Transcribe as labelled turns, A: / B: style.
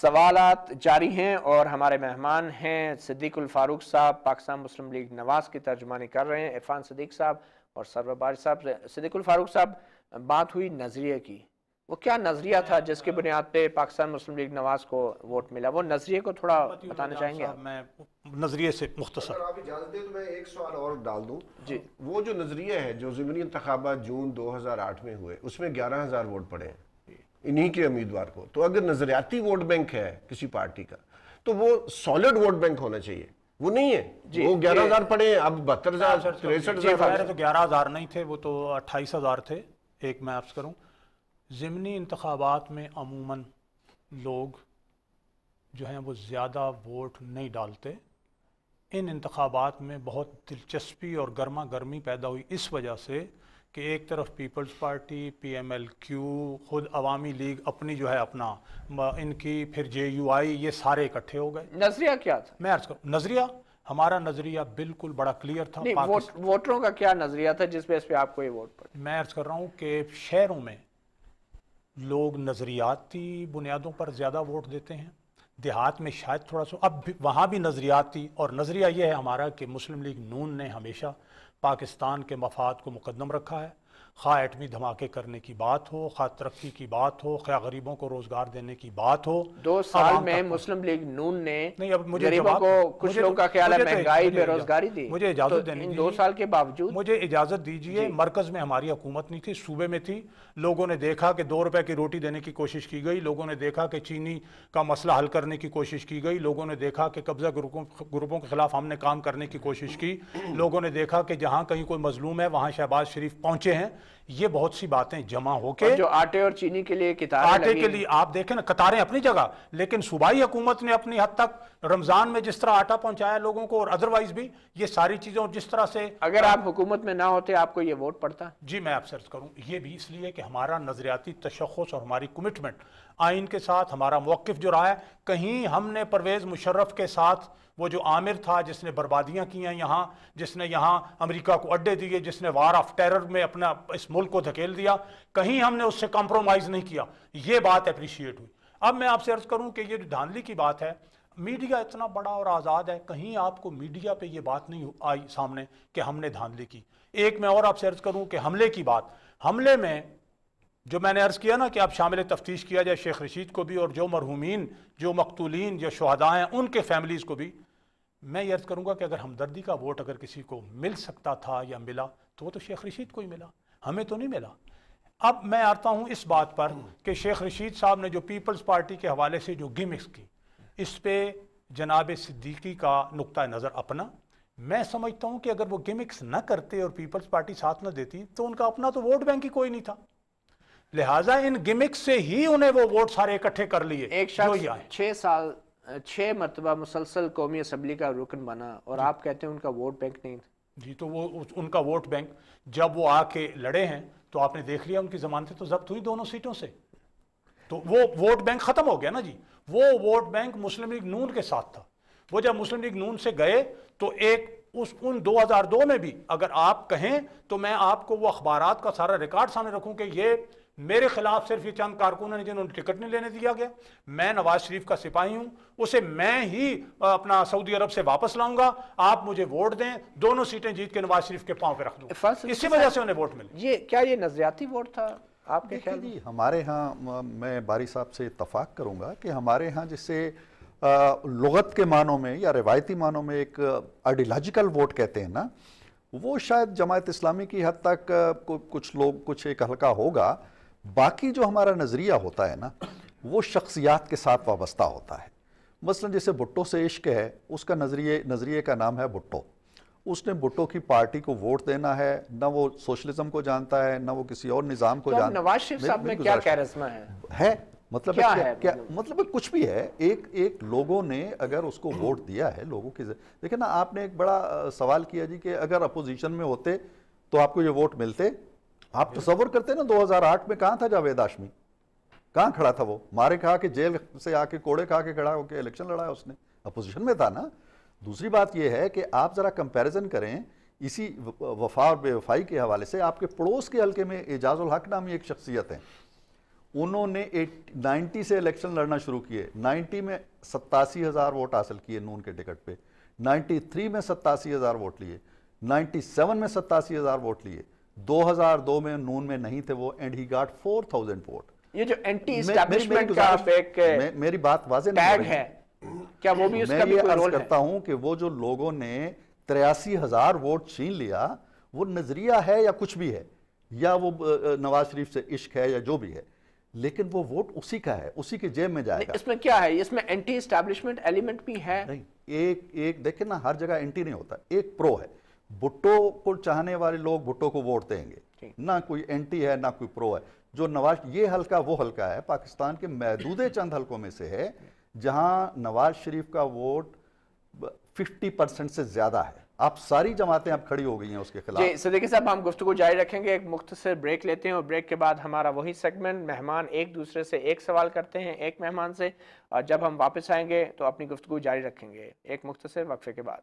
A: सवालात जारी हैं और हमारे मेहमान हैं सिद्दीकुल फारूक साहब, पाकिस्तान मुस्लिम लीग नवाज की तर्जुमानी कर रहे हैं, इरफान सिद्दीक साहब और सरवर बारिश साहब। सिद्दीकुल फारूक साहब, बात हुई नजरिए की, वो क्या नजरिया था जिसकी बुनियाद पे पाकिस्तान मुस्लिम लीग नवाज को वोट मिला? वो नजरिए को थोड़ा बताना चाहेंगे आप?
B: मैं नजरिए से मुख्तसर,
C: अगर आप इजाजत दें तो मैं एक सवाल और डाल दूं
A: जी।
C: वो जो नजरिया है जो ज़िमनी इंतखाबात जून 2008 में हुए उसमें 11,000 वोट पड़े हैं इन्हीं के उम्मीदवार को। तो अगर नजरियाती वोट बैंक है किसी पार्टी का तो वो सॉलिड वोट बैंक होना चाहिए, वो नहीं है। वो 11,000 पड़े, अब 72,000 63,000
B: तो 11,000 नहीं थे, वो तो 28,000 थे। एक मैं आपसे करूं, ज़िमनी इंतखाबात में अमूमन लोग जो हैं वो ज़्यादा वोट नहीं डालते। इन इंतखाबात में बहुत दिलचस्पी और गर्मा गर्मी पैदा हुई इस वजह से कि एक तरफ पीपल्स पार्टी, PMLQ, खुद अवामी लीग अपनी जो है अपना इनकी, फिर JUI, ये सारे इकट्ठे हो गए।
A: नजरिया क्या था?
B: मैं अर्ज करूं, नजरिया हमारा नजरिया बिल्कुल बड़ा क्लियर था।
A: वोटरों का क्या नजरिया था जिस बेस पे आपको ये वोट पड़े?
B: मैं अर्ज कर रहा हूं कि शहरों में लोग नजरियाती बुनियादों पर ज़्यादा वोट देते हैं, देहात में शायद थोड़ा सा, अब वहाँ भी नज़रियाती। और नज़रिया ये है हमारा कि मुस्लिम लीग नून ने हमेशा पाकिस्तान के मफाद को मुकद्दम रखा है, खा एटमी धमाके करने की बात हो, खा तरक्की की बात हो, खा गरीबों को रोजगार देने की बात हो।
A: 2 साल में मुस्लिम लीग नून ने
B: नहीं, अब मुझे
A: गरीबों को, कुछ लोगों का ख्याल है महंगाई, बेरोजगारी दी।
B: मुझे इजाजत देनी,
A: 2 साल के बावजूद
B: मुझे इजाजत दीजिए। मरकज में हमारी हुकूमत नहीं थी, सूबे में थी। लोगों ने देखा कि 2 रुपए की रोटी देने की कोशिश की गई, लोगों ने देखा कि चीनी का मसला हल करने की कोशिश की गई, लोगों ने देखा कि कब्जा ग्रुपों के खिलाफ हमने काम करने की कोशिश की, लोगों ने देखा कि जहां कहीं कोई मजलूम है वहां शहबाज शरीफ पहुंचे हैं। ये बहुत सी बातें जमा होके,
A: जो आटे और चीनी के लिए कतारें,
B: आटे के लिए आप देखें ना, कतारें अपनी जगह, लेकिन सूबाई हुकूमत ने अपनी हद तक रमजान में जिस तरह आटा पहुंचाया लोगों को, और अदरवाइज भी ये सारी चीजें, जिस तरह से
A: अगर आप हुकूमत में ना होते आपको ये वोट पड़ता?
B: जी मैं आपसे अर्ज करूं, ये भी इसलिए कि हमारा नजरियाती तशख़्ख़ुस और हमारी कमिटमेंट आइन के साथ, हमारा मौक़िफ़ जो रहा है, कहीं हमने परवेज़ मुशर्रफ के साथ, वो जो आमिर था जिसने बर्बादियां की हैं यहाँ, जिसने यहाँ अमेरिका को अड्डे दिए, जिसने वार ऑफ टेरर में अपना इस मुल्क को धकेल दिया, कहीं हमने उससे कॉम्प्रोमाइज़ नहीं किया। ये बात अप्रिशिएट हुई। अब मैं आपसे अर्ज करूं कि ये जो धांधली की बात है, मीडिया इतना बड़ा और आज़ाद है, कहीं आपको मीडिया पे ये बात नहीं आई सामने कि हमने धांधली की। एक मैं और आपसे अर्ज करूं कि हमले की बात, हमले में जो मैंने अर्ज़ किया ना कि आप शामिल तफ्तीश किया जाए शेख रशीद को भी, और जो मरहूमीन, जो मकतूलीन, जो शुहदा हैं, उनके फैमिलीज़ को भी। मैं ये अर्ज़ करूँगा कि अगर हमदर्दी का वोट अगर किसी को मिल सकता था या मिला तो वो तो शेख रशीद को ही मिला, हमें तो नहीं मिला। अब मैं आता हूँ इस बात पर कि शेख रशीद साहब ने जो पीपल्स पार्टी के हवाले से जो गिमिक्स की, इस पर जनाब सिद्दीकी का नुक्ता नज़र अपना। मैं समझता हूँ कि अगर वो गिमिक्स न करते और पीपल्स पार्टी साथ न देती तो उनका अपना तो वोट बैंक ही कोई नहीं था, लिहाजा इन गिमिक्स से ही उन्हें वो वोट सारे इकट्ठे कर लिए।
A: एक शख्स 6 मरतबा मुसलसल कौमी असम्बली का रुकन बना और आप कहते हैं उनका वोट बैंक नहीं था?
B: जी, तो वो उनका वोट बैंक, जब वो आके लड़े हैं तो आपने देख लिया उनकी जमानतें तो जब्त हुई दोनों सीटों से, तो वो वोट बैंक खत्म हो गया ना जी। वो वोट बैंक मुस्लिम लीग नून के साथ था। वो जब मुस्लिम लीग नून से गए तो उन 2002 में भी अगर आप कहें तो मैं आपको वो अखबारात का सारा रिकॉर्ड सामने रखूं कि ये मेरे खिलाफ सिर्फ ये चंद कारकुन हैं जिन्होंने टिकट नहीं लेने दिया गया, मैं नवाज शरीफ का सिपाही हूं, उसे मैं ही अपना सऊदी अरब से वापस लाऊंगा, आप मुझे वोट दें, दोनों सीटें जीत के नवाज शरीफ के पांव पे रख दूं। इसी वजह से उन्हें वोट मिले।
A: ये क्या ये नजरियाती वोट था आपके ख्याल में?
D: हमारे यहाँ, मैं बारी साहब से इत्तफाक करूंगा कि हमारे यहाँ जिससे लुगत के मानों में या रिवायती मानों में एक आइडियोलॉजिकल वोट कहते हैं ना, वो शायद जमात इस्लामी की हद तक कुछ लोग, कुछ एक हल्का होगा। बाकी जो हमारा नज़रिया होता है ना, वो शख्सियात के साथ वाबस्ता होता है। मसलन जैसे भुट्टो से इश्क है, उसका नज़रिए का नाम है भुट्टो। उसने भुट्टो की पार्टी को वोट देना है, ना वो सोशलिज्म को जानता है, ना वो किसी और निज़ाम को जानता है।
A: नवाज शरीफ साहब में क्या कैरिस्मा है?
D: मतलब क्या मतलब कुछ भी है। एक लोगों ने अगर उसको वोट दिया है, लोगों की, देखिए ना, आपने एक बड़ा सवाल किया जी कि अगर अपोजिशन में होते तो आपको ये वोट मिलते। आप तसव्वुर करते ना 2008 में कहाँ था जावेद हाशमी, कहाँ खड़ा था वो? मारे खा के जेल से आके कोड़े खा के खड़ा होकर इलेक्शन लड़ा है उसने, अपोजिशन में था ना। दूसरी बात यह है कि आप जरा कंपैरिजन करें इसी वफा और बेवफाई के हवाले से। आपके पड़ोस के हल्के में एजाजुल हक नामी एक शख्सियत है, उन्होंने 90 से इलेक्शन लड़ना शुरू किए। 90 में 87,000 वोट हासिल किए नून के टिकट पे, 93 में 87,000 वोट लिए, 97 में 87,000 वोट लिए, 2002 में नून में नहीं थे वो, एंड ही गॉट 4,000 वोट।
A: ये जो एंटी एस्टैब्लिशमेंट का एक
D: मेरी बात वाज़ेह
A: टैग है, क्या वो भी उसका भी कोई रोल है?
D: करता हूं कि वो जो लोगों ने 83,000 वोट छीन लिया, वो नजरिया है या कुछ भी है, या वो नवाज शरीफ से इश्क है या जो भी है, लेकिन वो वोट उसी का है, उसी के जेब में जाएगा।
A: इसमें क्या है, इसमें एंटी एस्टैब्लिशमेंट एलिमेंट भी है?
D: नहीं, एक देखे ना, हर जगह एंटी नहीं होता, एक प्रो है। भुट्टो को चाहने वाले लोग भुट्टो को वोट देंगे, ना कोई एंटी है ना कोई प्रो है। जो नवाज, ये हल्का वो हल्का है, पाकिस्तान के महदूदे चंद हल्कों में से है जहां नवाज शरीफ का वोट 50% से ज्यादा है। आप सारी जमातें अब खड़ी हो गई हैं उसके खिलाफ।
A: जी सिद्दीकी साहब, हम गुफ्तगू जारी रखेंगे, एक मुख्तसर ब्रेक लेते हैं और ब्रेक के बाद हमारा वही सेगमेंट, मेहमान एक दूसरे से एक सवाल करते हैं एक मेहमान से, और जब हम वापस आएंगे तो अपनी गुफ्तगू जारी रखेंगे एक मुख्तसर वक्फे के बाद।